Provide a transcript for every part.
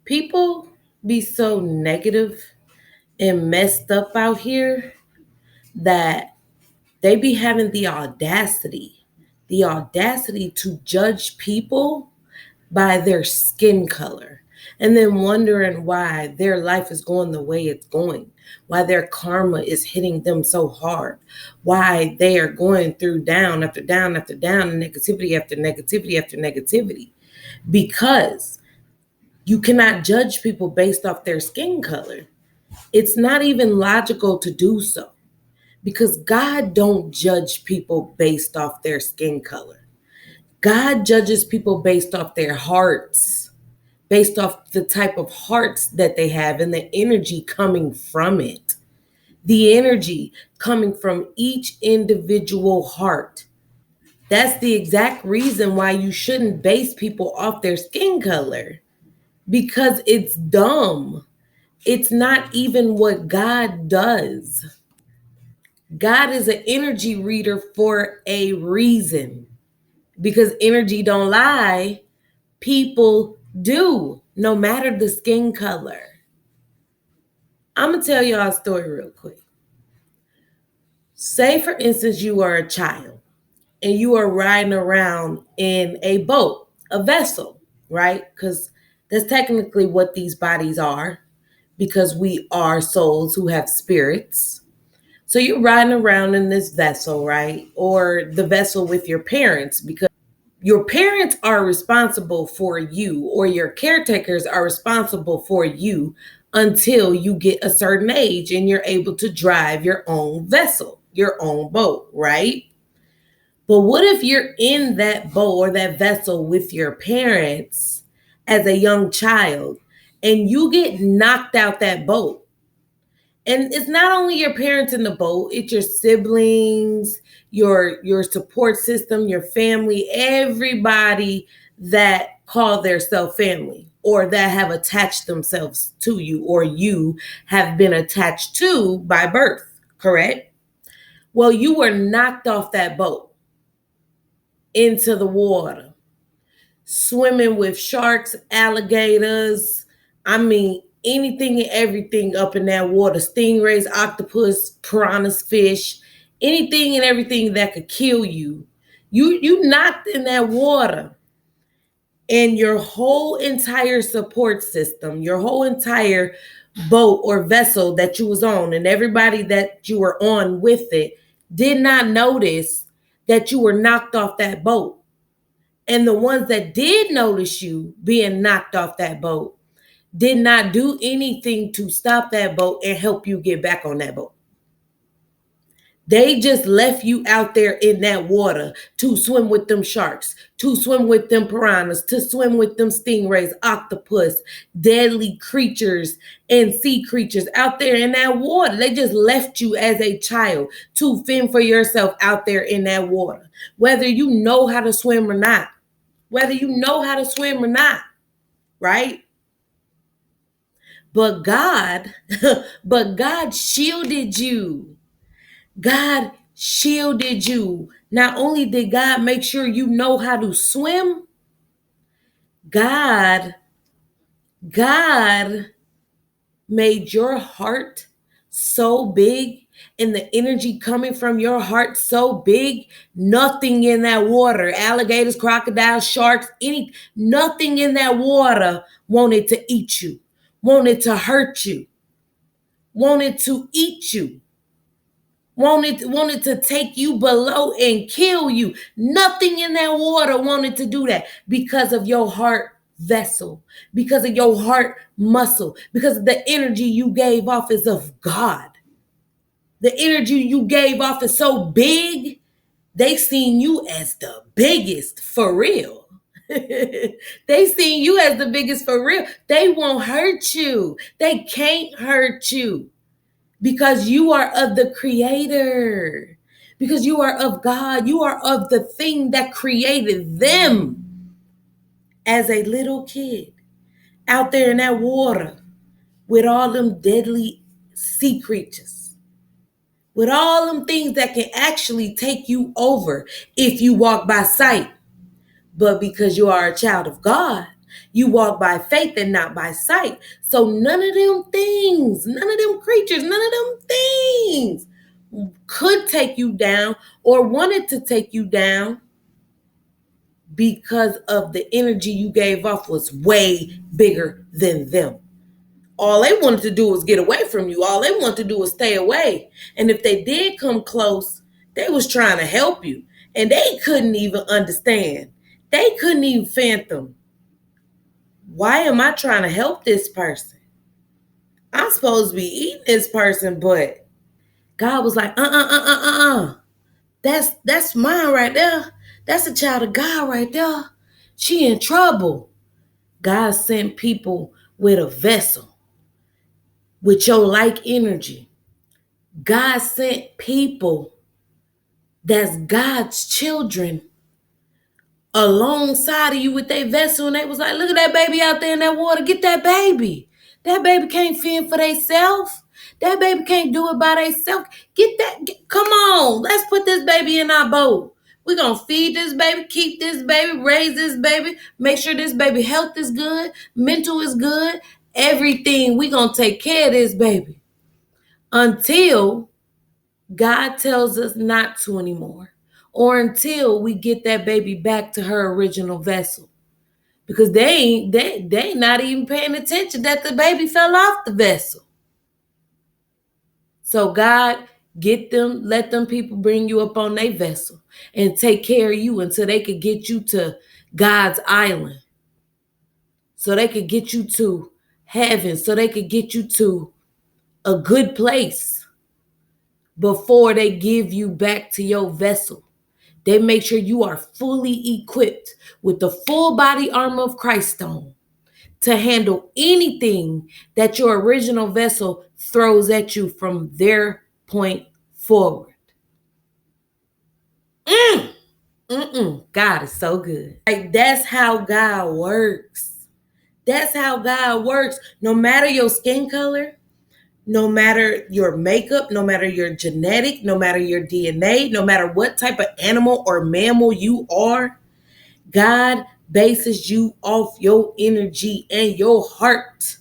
People be so negative and messed up out here that they be having the audacity to judge people by their skin color and then wondering why their life is going the way it's going, why their karma is hitting them so hard, why they are going through down after down after down and negativity after negativity after negativity. Because you cannot judge people based off their skin color. It's not even logical to do so because God don't judge people based off their skin color. God judges people based off their hearts, based off the type of hearts that they have and the energy coming from it. The energy coming from each individual heart. That's the exact reason why you shouldn't base people off their skin color because it's dumb. It's not even what God does. God is an energy reader for a reason because energy don't lie. People do, no matter the skin color. I'm going to tell y'all a story real quick. Say, for instance, you are a child and you are riding around in a boat, a vessel, right? Because that's technically what these bodies are, because we are souls who have spirits. So you're riding around in this vessel, right? Or the vessel with your parents, because your parents are responsible for you, or your caretakers are responsible for you until you get a certain age and you're able to drive your own vessel, your own boat, right? But what if you're in that boat or that vessel with your parents as a young child and you get knocked out that boat? And it's not only your parents in the boat, it's your siblings, your support system, your family, everybody that call their self family or that have attached themselves to you or you have been attached to by birth, correct? Well, you were knocked off that boat into the water, swimming with sharks, alligators. I mean, anything and everything up in that water, stingrays, octopus, piranhas, fish, anything and everything that could kill you. You knocked in that water, and your whole entire support system, your whole entire boat or vessel that you was on, and everybody that you were on with it did not notice that you were knocked off that boat. And the ones that did notice you being knocked off that boat did not do anything to stop that boat and help you get back on that boat. They just left you out there in that water to swim with them sharks, to swim with them piranhas, to swim with them stingrays, octopus, deadly creatures, and sea creatures out there in that water. They just left you as a child to fend for yourself out there in that water, whether you know how to swim or not. Whether you know how to swim or not, right? But God, but God shielded you. God shielded you. Not only did God make sure you know how to swim, God made your heart so big and the energy coming from your heart so big, nothing in that water, alligators, crocodiles, sharks, nothing in that water wanted to eat you, wanted to hurt you, wanted to eat you, wanted to take you below and kill you. Nothing in that water wanted to do that because of your heart vessel, because of your heart muscle, because of the energy you gave off is of God. The energy you gave off is so big, they seen you as the biggest for real. They seen you as the biggest for real. They won't hurt you. They can't hurt you because you are of the Creator, because you are of God. You are of the thing that created them as a little kid out there in that water with all them deadly sea creatures, with all them things that can actually take you over if you walk by sight. But because you are a child of God, You walk by faith and not by sight. So none of them things, none of them creatures, none of them things could take you down or wanted to take you down, because of the energy you gave off was way bigger than them. All they wanted to do was get away from you. All they wanted to do was stay away. And if they did come close, they was trying to help you. And they couldn't even understand. They couldn't even fathom. Why am I trying to help this person? I'm supposed to be eating this person, but God was like, That's mine right there. That's a child of God right there. She in trouble. God sent people with a vessel, with your like energy. God sent people that's God's children alongside of you with their vessel, and they was like, look at that baby out there in that water. Get that baby. That baby can't fend for themselves. That baby can't do it by themselves. Come on. Let's put this baby in our boat. We're going to feed this baby, keep this baby, raise this baby, make sure this baby health is good, mental is good, everything. We're going to take care of this baby until God tells us not to anymore, or until we get that baby back to her original vessel. Because they not even paying attention that the baby fell off the vessel. So God, let them people bring you up on their vessel and take care of you until they could get you to God's island. So they could get you to heaven. So they could get you to a good place before they give you back to your vessel. They make sure you are fully equipped with the full body armor of Christ on to handle anything that your original vessel throws at you from their point forward. God is so good. Like, that's how God works. That's how God works. No matter your skin color, no matter your makeup, no matter your genetic, no matter your DNA, no matter what type of animal or mammal you are, God bases you off your energy and your heart.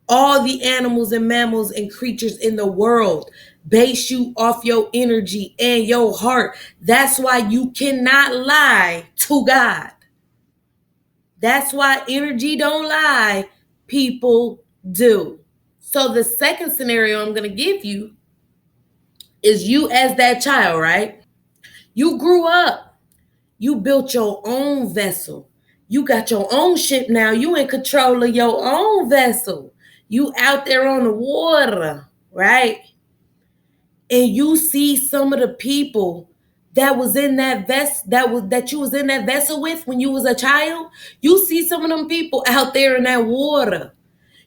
All the animals and mammals and creatures in the world base you off your energy and your heart. That's why you cannot lie to God. That's why energy don't lie. People do. So the second scenario I'm going to give you is you as that child, right? You grew up. You built your own vessel. You got your own ship now. You in control of your own vessel. You out there on the water, right? And you see some of the people that was in that that you was in that vessel with when you was a child. You see some of them people out there in that water.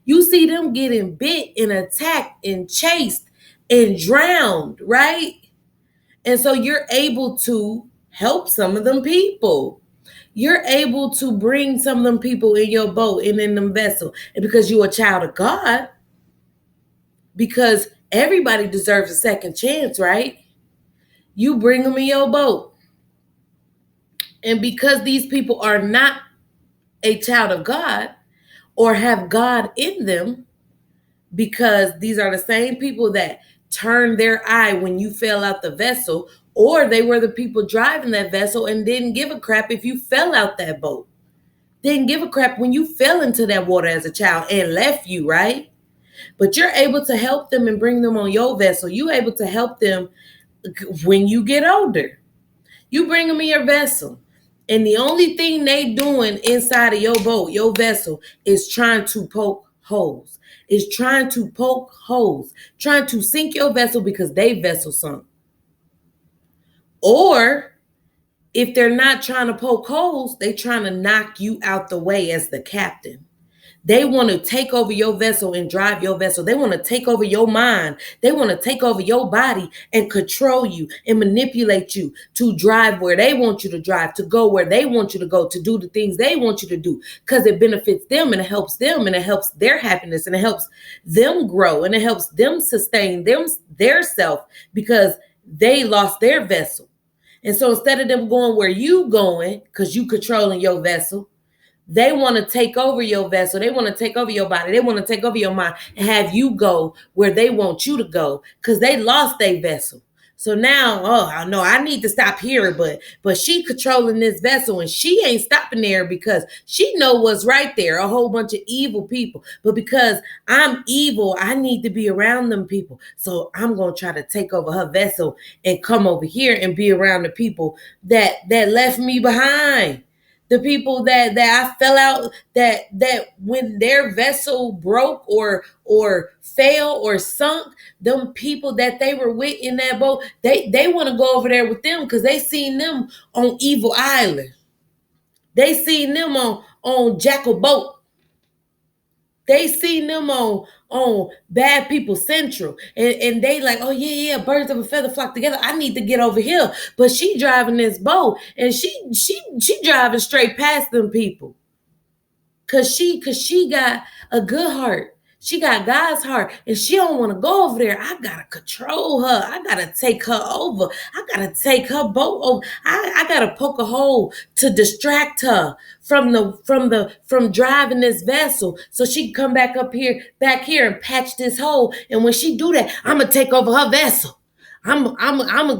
You see them getting bit and attacked and chased and drowned, right? And so you're able to help some of them people. You're able to bring some of them people in your boat and in them vessel. And because you're a child of God, because everybody deserves a second chance, right? You bring them in your boat. And because these people are not a child of God or have God in them, because these are the same people that turned their eye when you fell out the vessel, or they were the people driving that vessel and didn't give a crap if you fell out that boat. Didn't give a crap when you fell into that water as a child and left you, right? But you're able to help them and bring them on your vessel. You're able to help them when you get older. You bring them in your vessel. And the only thing they doing inside of your boat, your vessel, is trying to poke holes. Is trying to poke holes. Trying to sink your vessel because they vessel sunk. Or if they're not trying to poke holes, they trying to knock you out the way as the captain. They want to take over your vessel and drive your vessel. They want to take over your mind. They want to take over your body and control you and manipulate you to drive where they want you to drive, to go where they want you to go, to do the things they want you to do, because it benefits them and it helps them and it helps their happiness and it helps them grow and it helps them sustain their self because they lost their vessel. And so instead of them going where you going, because you controlling your vessel, They want to take over your vessel. They want to take over your body. They want to take over your mind and have you go where they want you to go because they lost their vessel. So now, I know I need to stop here, but she controlling this vessel and she ain't stopping there because she know what's right there, a whole bunch of evil people. But because I'm evil, I need to be around them people. So I'm gonna try to take over her vessel and come over here and be around the people that left me behind. The people that I fell out, that when their vessel broke or fell or sunk, them people that they were with in that boat, they want to go over there with them because they seen them on Evil Island. They seen them on Jackal Boat. They seen them on Bad People Central. And they like, oh yeah, birds of a feather flock together. I need to get over here. But she driving this boat and she driving straight past them people. Cause she got a good heart. She got God's heart and she don't want to go over there. I gotta control her. I gotta take her over. I gotta take her boat over. I gotta poke a hole to distract her from driving this vessel so she can come back here and patch this hole. And when she do that, I'm gonna take over her vessel. I'm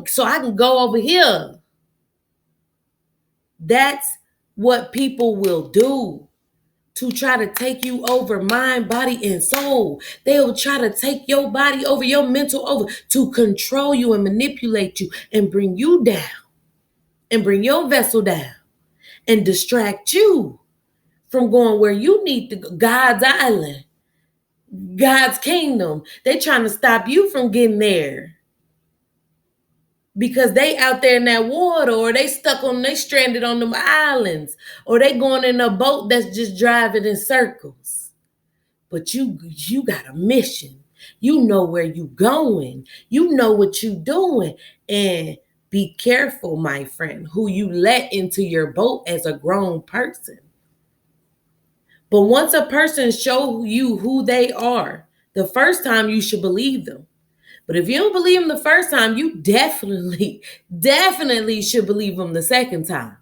so I can go over here. That's what people will do to try to take you over, mind, body, and soul. They'll try to take your body over, your mental over, to control you and manipulate you and bring you down and bring your vessel down and distract you from going where you need to go. God's island, God's kingdom. They're trying to stop you from getting there because they out there in that water, or they stranded on them islands, or they going in a boat that's just driving in circles. But you got a mission. You know where you going. You know what you doing. And be careful, my friend, who you let into your boat as a grown person. But once a person show you who they are, the first time you should believe them. But if you don't believe them the first time, you definitely should believe them the second time.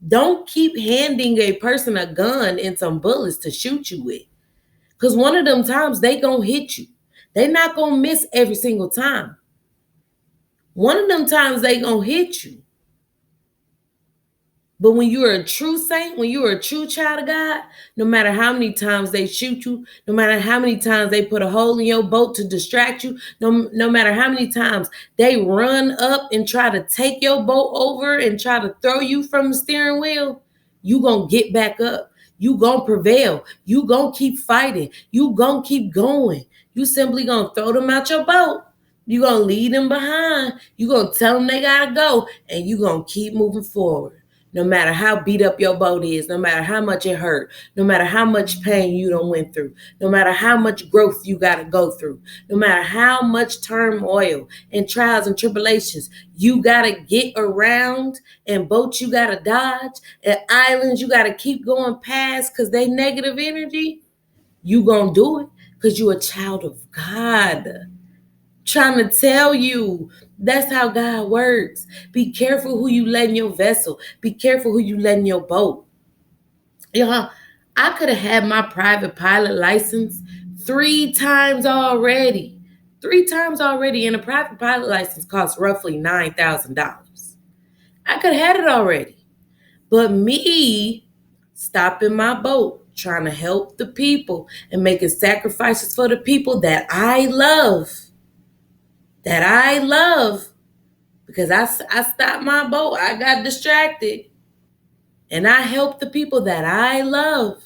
Don't keep handing a person a gun and some bullets to shoot you with. Because one of them times they gonna hit you. They not gonna miss every single time. One of them times they gonna hit you. But when you're a true saint, when you're a true child of God, no matter how many times they shoot you, no matter how many times they put a hole in your boat to distract you, no matter how many times they run up and try to take your boat over and try to throw you from the steering wheel, you gonna get back up. You gonna prevail. You gonna keep fighting. You gonna keep going. You simply gonna throw them out your boat. You gonna leave them behind. You gonna tell them they gotta go, and you gonna keep moving forward. No matter how beat up your boat is, no matter how much it hurt, no matter how much pain you done went through, no matter how much growth you got to go through, no matter how much turmoil and trials and tribulations you got to get around, and boats you got to dodge, and islands you got to keep going past because they negative energy, you going to do it because you a child of God. Trying to tell you, that's how God works. Be careful who you let in your vessel. Be careful who you let in your boat. I could have had my private pilot license 3 times already. 3 times already, and a private pilot license costs roughly $9,000. I could have had it already. But me stopping my boat, trying to help the people and making sacrifices for the people that I love, because I stopped my boat. I got distracted and I helped the people that I love.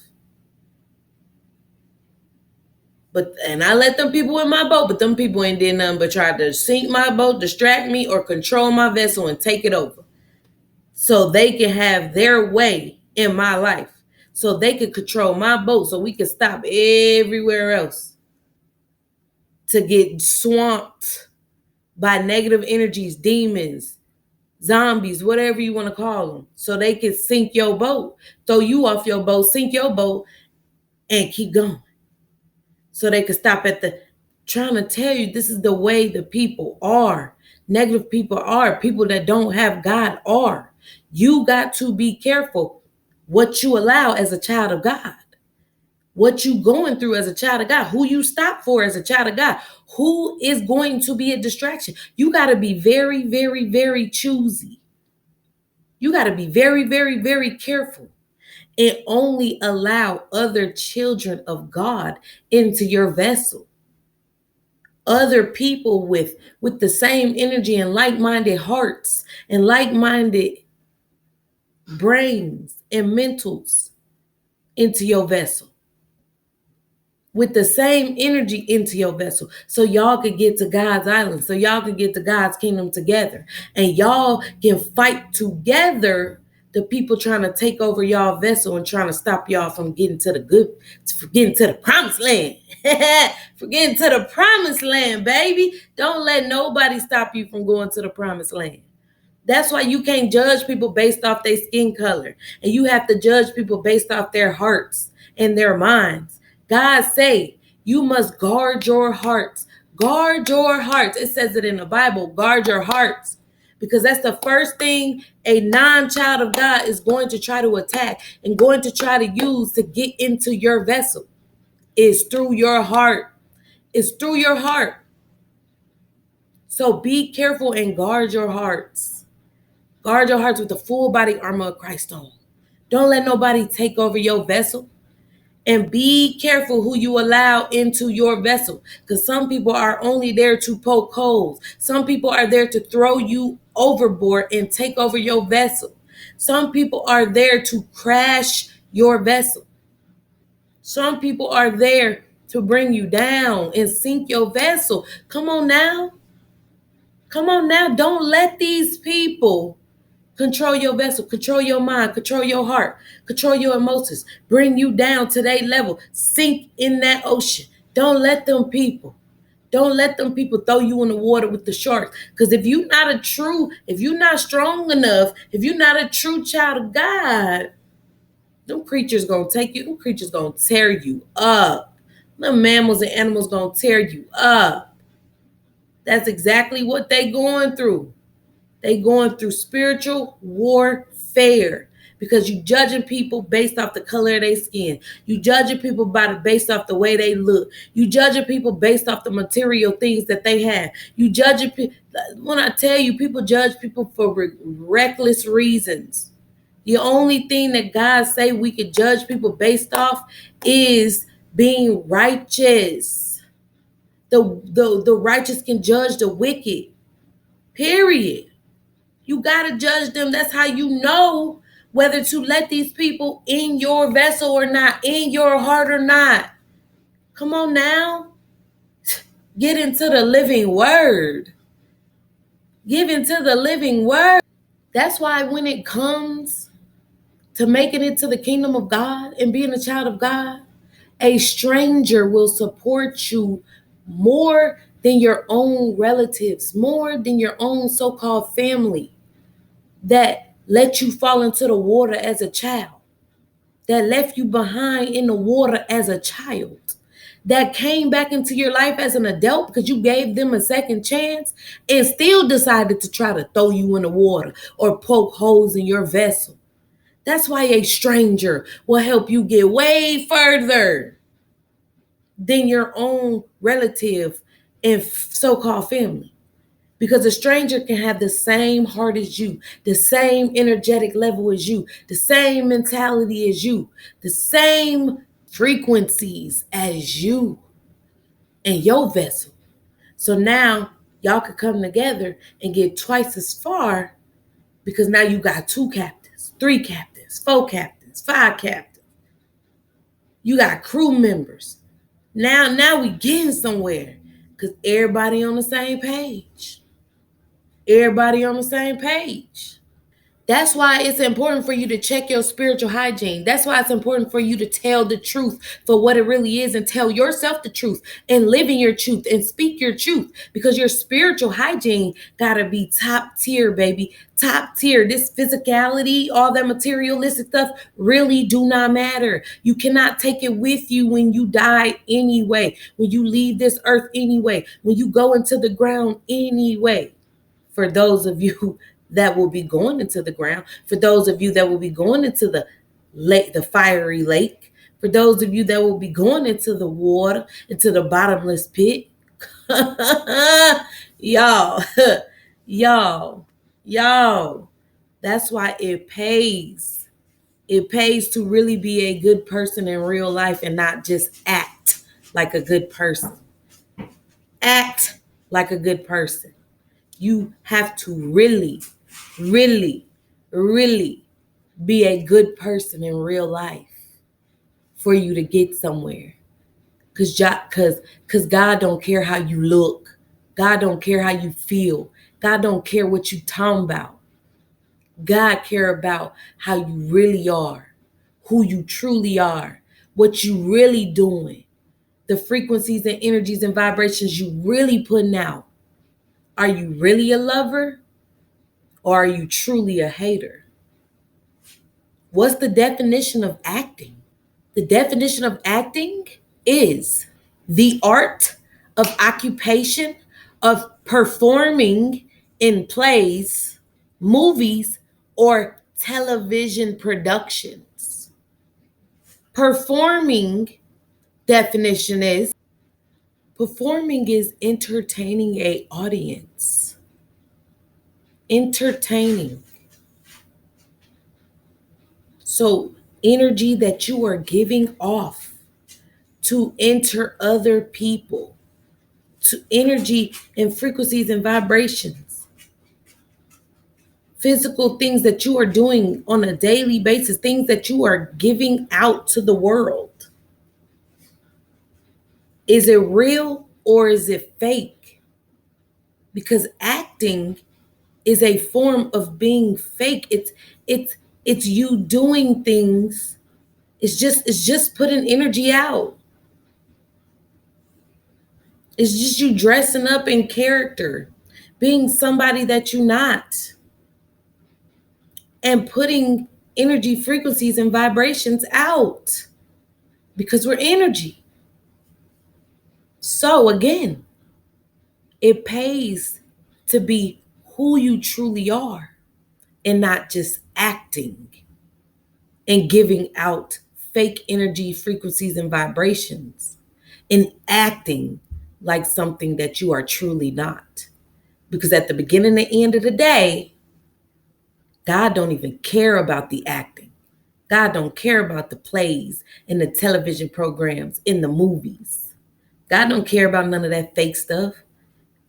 And I let them people in my boat, but them people ain't did nothing but try to sink my boat, distract me, or control my vessel and take it over so they can have their way in my life, so they could control my boat, so we could stop everywhere else to get swamped by negative energies, demons, zombies, whatever you want to call them, so they can sink your boat, throw you off your boat, sink your boat, and keep going. So they can stop at the, trying to tell you this is the way the people are. Negative people are. People that don't have God are. You got to be careful. what you allow as a child of God, what you going through as a child of God, who you stop for as a child of God, who is going to be a distraction. You got to be very, very, very choosy. You got to be very, very, very careful and only allow other children of God into your vessel. Other people with the same energy and like-minded hearts and like-minded brains and mentals into your vessel, with the same energy into your vessel, so y'all could get to God's island, so y'all could get to God's kingdom together, and y'all can fight together the people trying to take over y'all vessel and trying to stop y'all from getting to getting to the promised land. For getting to the promised land, baby. Don't let nobody stop you from going to the promised land. That's why you can't judge people based off their skin color, and you have to judge people based off their hearts and their minds. God say you must guard your hearts. Guard your hearts. It says it in the Bible, guard your hearts, because that's the first thing a non-child of God is going to try to attack and going to try to use to get into your vessel, is through your heart. It's through your heart. So be careful and guard your hearts. Guard your hearts with the full body armor of Christ on. Don't let nobody take over your vessel. And be careful who you allow into your vessel, because some people are only there to poke holes. Some people are there to throw you overboard and take over your vessel. Some people are there to crash your vessel. Some people are there to bring you down and sink your vessel. Come on now. Come on now. Don't let these people control your vessel, control your mind, control your heart, control your emotions, bring you down to their level, sink in that ocean. Don't let them people throw you in the water with the sharks. Because if you're not strong enough, if you're not a true child of God, them creatures gonna take you, them creatures gonna tear you up. Them mammals and animals gonna tear you up. That's exactly what they going through. They going through spiritual warfare, because you judging people based off the color of their skin. You judging people based off the way they look. You judging people based off the material things that they have. You judging people. When I tell you, people judge people for reckless reasons. The only thing that God say we can judge people based off is being righteous. The righteous can judge the wicked. Period. You got to judge them. That's how you know whether to let these people in your vessel or not, in your heart or not. Come on now. Get into the living word. Give into the living word. That's why when it comes to making it to the kingdom of God and being a child of God, a stranger will support you more than your own relatives, more than your own so-called family that let you fall into the water as a child, that left you behind in the water as a child, that came back into your life as an adult because you gave them a second chance and still decided to try to throw you in the water or poke holes in your vessel. That's why a stranger will help you get way further than your own relative and so-called family. Because a stranger can have the same heart as you, the same energetic level as you, the same mentality as you, the same frequencies as you and your vessel. So now y'all could come together and get twice as far, because now you got 2 captains, 3 captains, 4 captains, 5 captains. You got crew members. Now we getting somewhere because everybody on the same page. Everybody on the same page. That's why it's important for you to check your spiritual hygiene. That's why it's important for you to tell the truth for what it really is and tell yourself the truth and live in your truth and speak your truth, because your spiritual hygiene gotta be top tier, baby. Top tier. This physicality, all that materialistic stuff really do not matter. You cannot take it with you when you die anyway, when you leave this earth anyway, when you go into the ground anyway. For those of you that will be going into the ground, for those of you that will be going into the lake, the fiery lake. For those of you that will be going into the water, into the bottomless pit, y'all, y'all, y'all. That's why it pays. It pays to really be a good person in real life and not just act like a good person. Act like a good person. You have to really, really, really be a good person in real life for you to get somewhere. Cause God don't care how you look. God don't care how you feel. God don't care what you talking about. God care about how you really are, who you truly are, what you really doing, the frequencies and energies and vibrations you really putting out. Are you really a lover or are you truly a hater? What's the definition of acting? The definition of acting is the art of occupation of performing in plays, movies, or television productions. Performing definition is performing is entertaining a audience. Entertaining. So energy that you are giving off to enter other people, to energy and frequencies and vibrations, physical things that you are doing on a daily basis, things that you are giving out to the world. Is it real or is it fake? Because acting is a form of being fake. It's you doing things. It's just putting energy out. It's just you dressing up in character, being somebody that you're not, and putting energy frequencies and vibrations out because we're energy. So again, it pays to be who you truly are and not just acting and giving out fake energy frequencies and vibrations and acting like something that you are truly not. Because at the beginning and end of the day, God don't even care about the acting. God don't care about the plays and the television programs and the movies. God don't care about none of that fake stuff.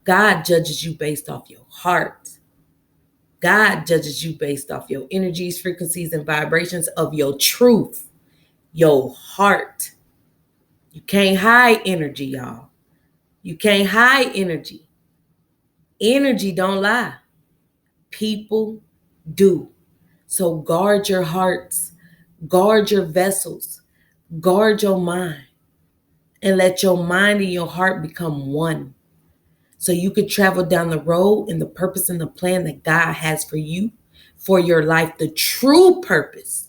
God judges you based off your heart. God judges you based off your energies, frequencies, and vibrations of your truth, your heart. You can't hide energy, y'all. You can't hide energy. Energy don't lie. People do. So guard your hearts, guard your vessels, guard your mind, and let your mind and your heart become one. So you could travel down the road in the purpose and the plan that God has for you, for your life, the true purpose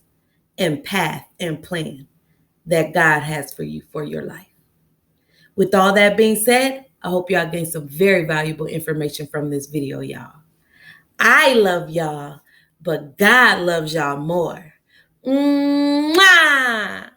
and path and plan that God has for you for your life. With all that being said, I hope y'all gained some very valuable information from this video, y'all. I love y'all, but God loves y'all more. Mwah!